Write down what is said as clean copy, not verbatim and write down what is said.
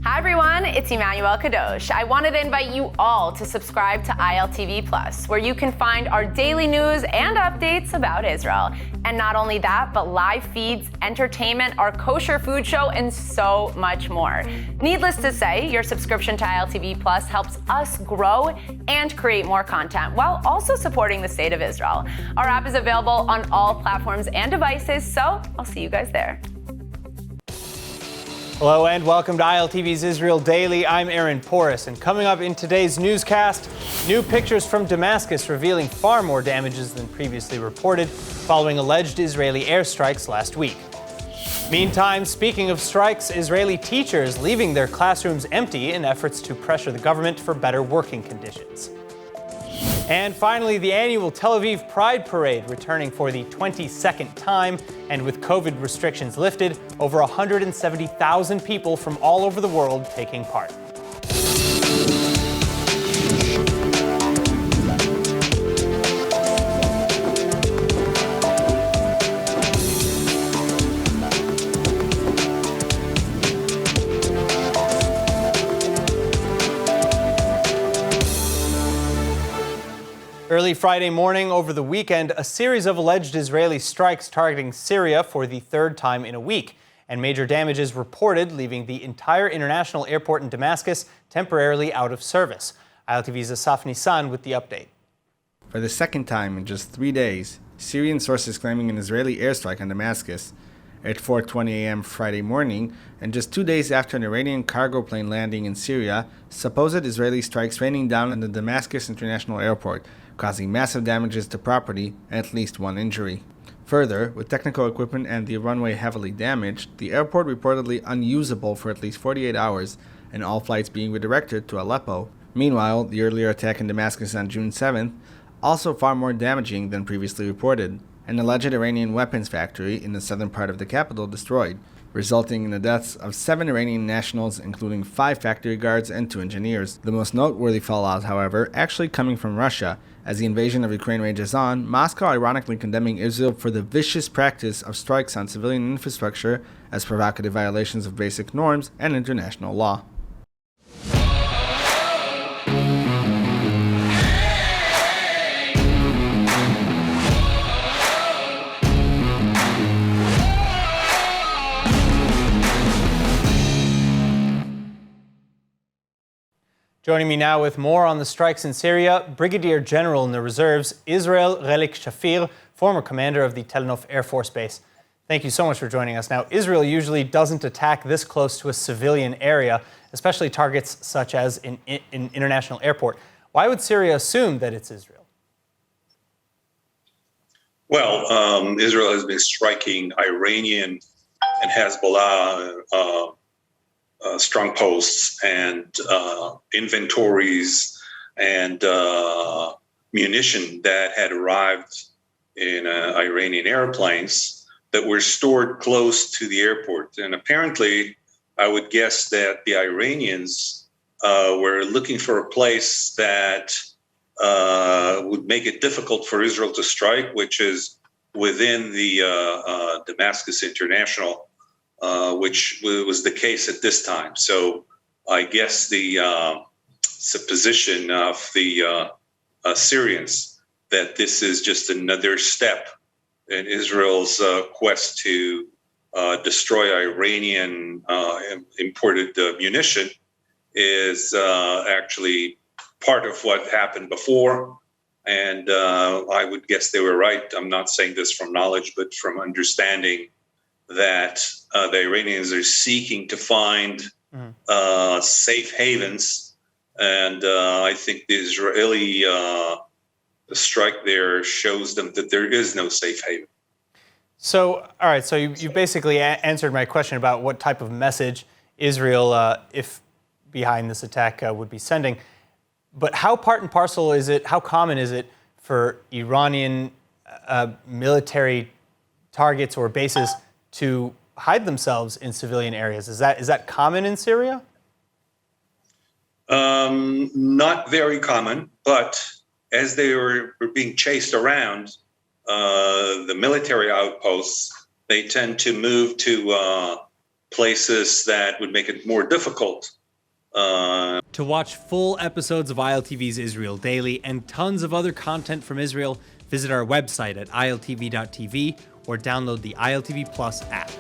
Hi everyone, it's Emmanuel Kadosh. I wanted to invite you all to subscribe to ILTV Plus, where you can find our daily news and updates about Israel. And not only that, but live feeds, entertainment, our kosher food show, and so much more. Needless to say, your subscription to ILTV Plus helps us grow and create more content while also supporting the state of Israel. Our app is available on all platforms and devices, so I'll see you guys there. Hello and welcome to ILTV's Israel Daily. I'm Aaron Porras, and coming up in today's newscast, new pictures from Damascus revealing far more damages than previously reported following alleged Israeli airstrikes last week. Meantime, speaking of strikes, Israeli teachers leaving their classrooms empty in efforts to pressure the government for better working conditions. And finally, the annual Tel Aviv Pride Parade returning for the 22nd time, and with COVID restrictions lifted, over 170,000 people from all over the world taking part. Early Friday morning over the weekend, a series of alleged Israeli strikes targeting Syria for the third time in a week, and major damages reported, leaving the entire international airport in Damascus temporarily out of service. ILTV's Asaf Nissan with the update. For the second time in just 3 days, Syrian sources claiming an Israeli airstrike on Damascus at 4:20 a.m. Friday morning, and just 2 days after an Iranian cargo plane landing in Syria, supposed Israeli strikes raining down on the Damascus International Airport, causing massive damages to property and at least one injury. Further, with technical equipment and the runway heavily damaged, the airport reportedly unusable for at least 48 hours, and all flights being redirected to Aleppo. Meanwhile, the earlier attack in Damascus on June 7th, also far more damaging than previously reported. An alleged Iranian weapons factory in the southern part of the capital destroyed, resulting in the deaths of 7 Iranian nationals, including 5 factory guards and 2 engineers. The most noteworthy fallout, however, actually coming from Russia. As the invasion of Ukraine rages on, Moscow ironically condemning Israel for the vicious practice of strikes on civilian infrastructure as provocative violations of basic norms and international law. Joining me now with more on the strikes in Syria, Brigadier General in the Reserves, Israel Relik Shafir, former commander of the Tel Aviv Air Force Base. Thank you so much for joining us. Now, Israel usually doesn't attack this close to a civilian area, especially targets such as an international airport. Why would Syria assume that it's Israel? Well, Israel has been striking Iranian and Hezbollah strong posts and inventories and munition that had arrived in Iranian airplanes that were stored close to the airport. And apparently, I would guess that the Iranians were looking for a place that would make it difficult for Israel to strike, which is within the Damascus International, which was the case at this time. So I guess the supposition of the Syrians that this is just another step in Israel's quest to destroy Iranian imported munition is actually part of what happened before. And I would guess they were right. I'm not saying this from knowledge, but from understanding that the Iranians are seeking to find safe havens. And I think the Israeli strike there shows them that there is no safe haven. So, all right, so you basically answered my question about what type of message Israel, if behind this attack, would be sending. But how part and parcel is it, how common is it for Iranian military targets or bases to hide themselves in civilian areas? Is that common in Syria? Not very common, but as they were being chased around, the military outposts, they tend to move to places that would make it more difficult. To watch full episodes of ILTV's Israel Daily and tons of other content from Israel, visit our website at iltv.tv or download the ILTV Plus app.